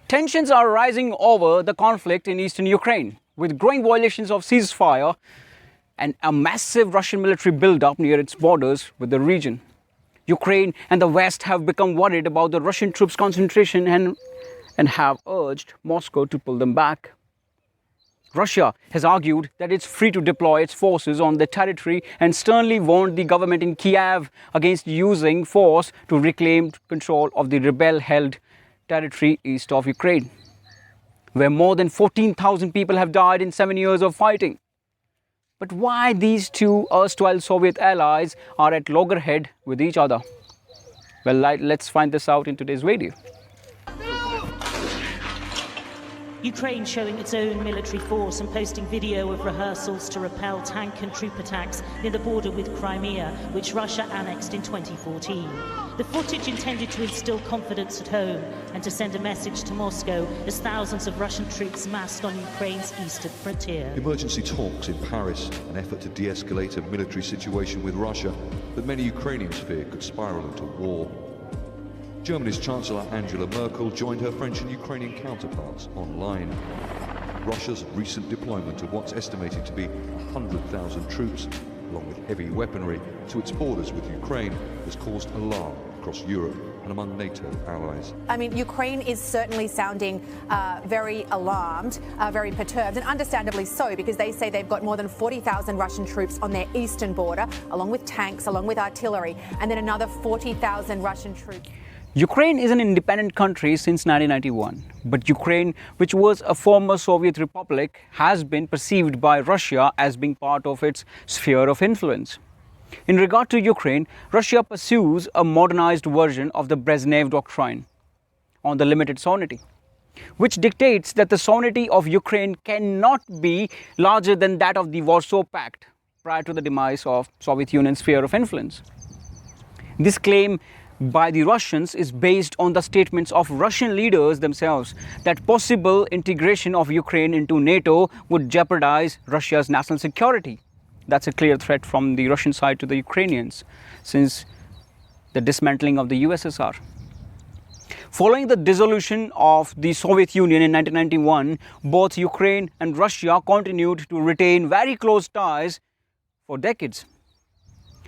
Tensions are rising over the conflict in eastern Ukraine, with growing violations of ceasefire and a massive Russian military buildup near its borders with the region. Ukraine and the West have become worried about the Russian troops' concentration and have urged Moscow to pull them back. Russia has argued that it's free to deploy its forces on the territory and sternly warned the government in Kiev against using force to reclaim control of the rebel-held territory east of Ukraine, where more than 14,000 people have died in 7 years of fighting. But why these two erstwhile Soviet allies are at loggerhead with each other? Well, let's find this out in today's video. Ukraine showing its own military force and posting video of rehearsals to repel tank and troop attacks near the border with Crimea, which Russia annexed in 2014. The footage intended to instill confidence at home and to send a message to Moscow as thousands of Russian troops massed on Ukraine's eastern frontier. Emergency talks in Paris, an effort to de-escalate a military situation with Russia that many Ukrainians fear could spiral into war. Germany's Chancellor Angela Merkel joined her French and Ukrainian counterparts online. Russia's recent deployment of what's estimated to be 100,000 troops, along with heavy weaponry, to its borders with Ukraine has caused alarm across Europe and among NATO allies. I mean, Ukraine is certainly sounding very alarmed, very perturbed, and understandably so, because they say they've got more than 40,000 Russian troops on their eastern border, along with tanks, along with artillery, and then another 40,000 Russian troops. Ukraine is an independent country since 1991, but Ukraine, which was a former Soviet republic, has been perceived by Russia as being part of its sphere of influence. In regard to Ukraine, Russia pursues a modernized version of the Brezhnev Doctrine on the limited sovereignty, which dictates that the sovereignty of Ukraine cannot be larger than that of the Warsaw Pact prior to the demise of Soviet Union's sphere of influence. This claim by the Russians is based on the statements of Russian leaders themselves that possible integration of Ukraine into NATO would jeopardize Russia's national security. That's a clear threat from the Russian side to the Ukrainians since the dismantling of the USSR. Following the dissolution of the Soviet Union in 1991, both Ukraine and Russia continued to retain very close ties for decades.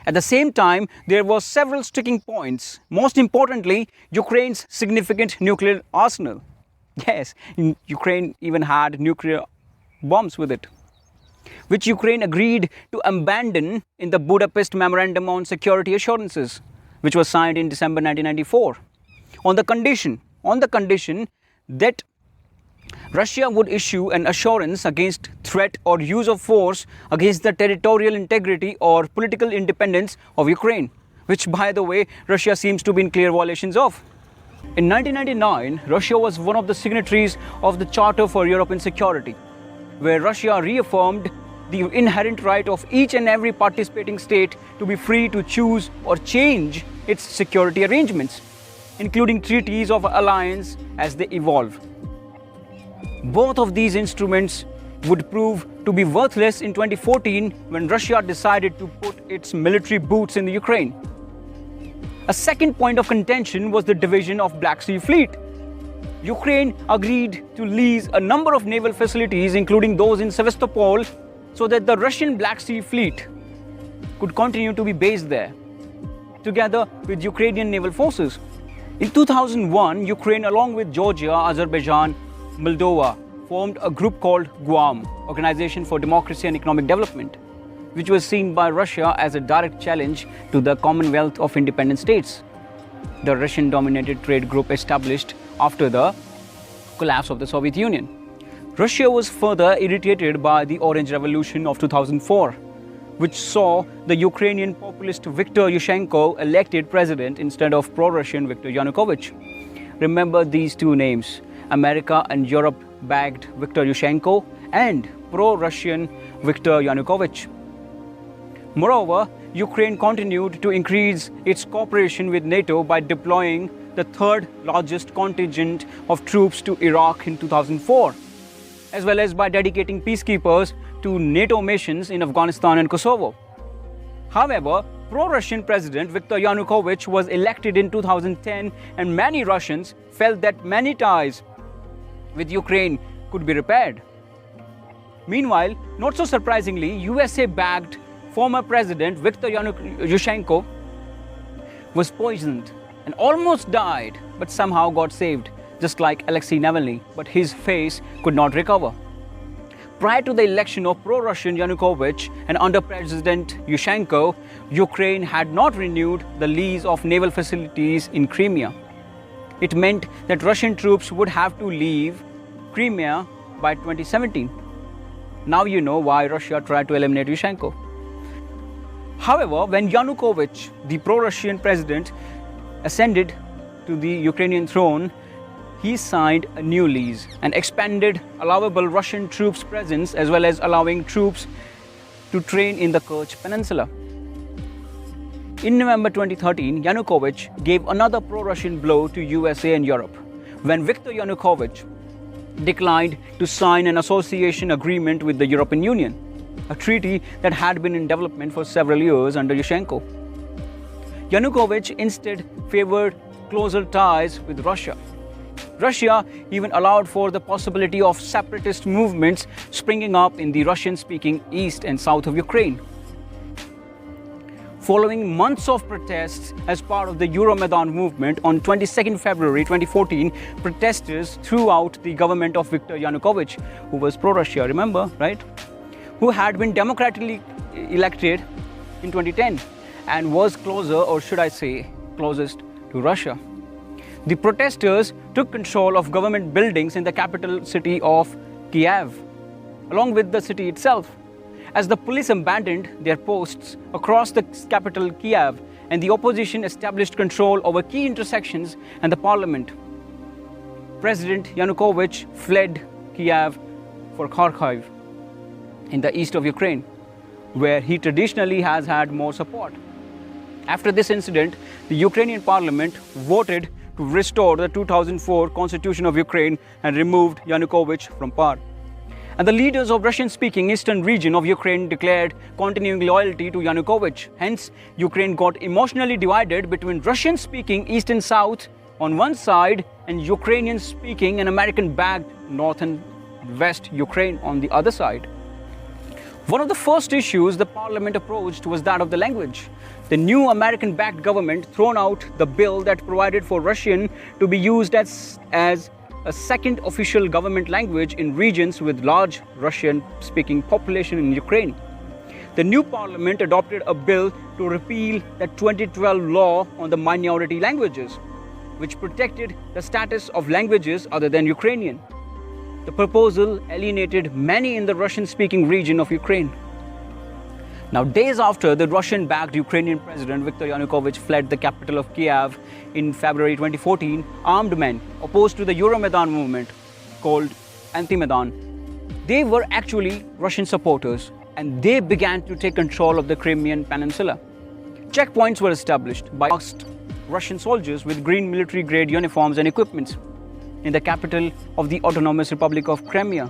At the same time, there were several sticking points. Most importantly, Ukraine's significant nuclear arsenal. Yes, Ukraine even had nuclear bombs with it, which Ukraine agreed to abandon in the Budapest Memorandum on Security Assurances, which was signed in December 1994, on the condition that Russia would issue an assurance against threat or use of force against the territorial integrity or political independence of Ukraine, which, by the way, Russia seems to be in clear violations of. In 1999, Russia was one of the signatories of the Charter for European Security, where Russia reaffirmed the inherent right of each and every participating state to be free to choose or change its security arrangements, including treaties of alliance as they evolve. Both of these instruments would prove to be worthless in 2014 when Russia decided to put its military boots in the Ukraine. A second point of contention was the division of Black Sea Fleet. Ukraine agreed to lease a number of naval facilities, including those in Sevastopol, so that the Russian Black Sea Fleet could continue to be based there, together with Ukrainian naval forces. In 2001, Ukraine, along with Georgia, Azerbaijan, Moldova, formed a group called GUAM, Organization for Democracy and Economic Development, which was seen by Russia as a direct challenge to the Commonwealth of Independent States, the Russian-dominated trade group established after the collapse of the Soviet Union. Russia was further irritated by the Orange Revolution of 2004, which saw the Ukrainian populist Viktor Yushchenko elected president instead of pro-Russian Viktor Yanukovych. Remember these two names. America and Europe backed Viktor Yushchenko and pro-Russian Viktor Yanukovych. Moreover, Ukraine continued to increase its cooperation with NATO by deploying the third largest contingent of troops to Iraq in 2004, as well as by dedicating peacekeepers to NATO missions in Afghanistan and Kosovo. However, pro-Russian President Viktor Yanukovych was elected in 2010, and many Russians felt that many ties with Ukraine could be repaired. Meanwhile, not so surprisingly, USA-backed former President Viktor Yushchenko was poisoned and almost died, but somehow got saved, just like Alexei Navalny, but his face could not recover. Prior to the election of pro-Russian Yanukovych and under President Yushchenko, Ukraine had not renewed the lease of naval facilities in Crimea. It meant that Russian troops would have to leave Crimea by 2017. Now you know why Russia tried to eliminate Yushchenko. However, when Yanukovych, the pro-Russian president, ascended to the Ukrainian throne, he signed a new lease and expanded allowable Russian troops' presence as well as allowing troops to train in the Kerch Peninsula. In November 2013, Yanukovych gave another pro-Russian blow to USA and Europe when Viktor Yanukovych declined to sign an association agreement with the European Union, a treaty that had been in development for several years under Yushchenko. Yanukovych instead favored closer ties with Russia. Russia even allowed for the possibility of separatist movements springing up in the Russian-speaking east and south of Ukraine. Following months of protests as part of the Euromaidan movement, on 22nd February 2014, protesters threw out the government of Viktor Yanukovych, who was pro-Russia, remember, right? Who had been democratically elected in 2010 and was closer, or should I say, closest to Russia. The protesters took control of government buildings in the capital city of Kiev, along with the city itself. As the police abandoned their posts across the capital Kiev and the opposition established control over key intersections and the parliament, President Yanukovych fled Kiev for Kharkiv in the east of Ukraine, where he traditionally has had more support. After this incident, the Ukrainian parliament voted to restore the 2004 Constitution of Ukraine and removed Yanukovych from power. And the leaders of Russian-speaking eastern region of Ukraine declared continuing loyalty to Yanukovych. Hence, Ukraine got emotionally divided between Russian-speaking east and south on one side and Ukrainian-speaking and American-backed north and west Ukraine on the other side. One of the first issues the parliament approached was that of the language. The new American-backed government thrown out the bill that provided for Russian to be used as a second official government language in regions with large Russian-speaking population in Ukraine. The new parliament adopted a bill to repeal the 2012 law on the minority languages, which protected the status of languages other than Ukrainian. The proposal alienated many in the Russian-speaking region of Ukraine. Now, days after the Russian-backed Ukrainian president Viktor Yanukovych fled the capital of Kiev in February 2014, armed men opposed to the Euromaidan movement, called Anti-Maidan, they were actually Russian supporters, and they began to take control of the Crimean Peninsula. Checkpoints were established by masked Russian soldiers with green military-grade uniforms and equipments in the capital of the Autonomous Republic of Crimea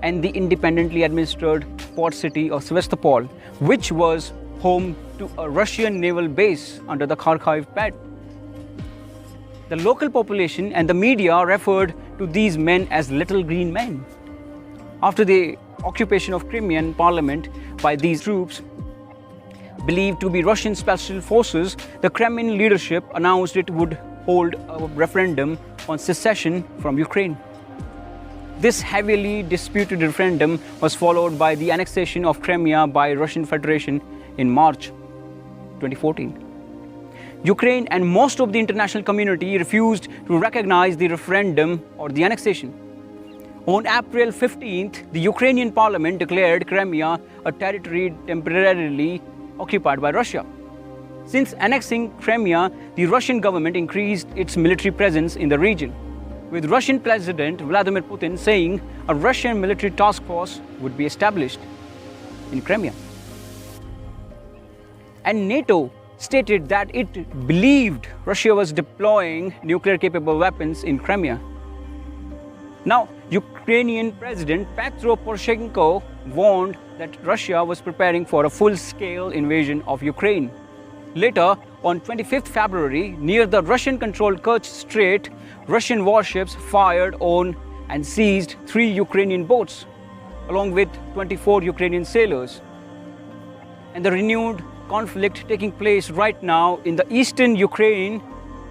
and the independently administered port city of Sevastopol, which was home to a Russian naval base under the Kharkiv pad. The local population and the media referred to these men as little green men. After the occupation of Crimean parliament by these troops, believed to be Russian special forces, the Kremlin leadership announced it would hold a referendum on secession from Ukraine. This heavily disputed referendum was followed by the annexation of Crimea by Russian Federation in March 2014. Ukraine and most of the international community refused to recognize the referendum or the annexation. On April 15th, the Ukrainian parliament declared Crimea a territory temporarily occupied by Russia. Since annexing Crimea, the Russian government increased its military presence in the region, with Russian President Vladimir Putin saying a Russian military task force would be established in Crimea. And NATO stated that it believed Russia was deploying nuclear-capable weapons in Crimea. Now, Ukrainian President Petro Poroshenko warned that Russia was preparing for a full-scale invasion of Ukraine. Later, on 25th February, near the Russian-controlled Kerch Strait, Russian warships fired on and seized 3 Ukrainian boats along with 24 Ukrainian sailors. And the renewed conflict taking place right now in the eastern Ukraine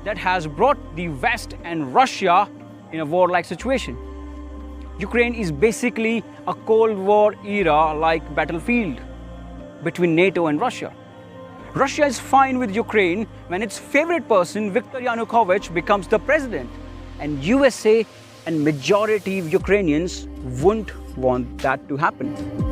that has brought the West and Russia in a warlike situation. Ukraine is basically a Cold War era-like battlefield between NATO and Russia. Russia is fine with Ukraine when its favorite person, Viktor Yanukovych, becomes the president. And USA and majority of Ukrainians wouldn't want that to happen.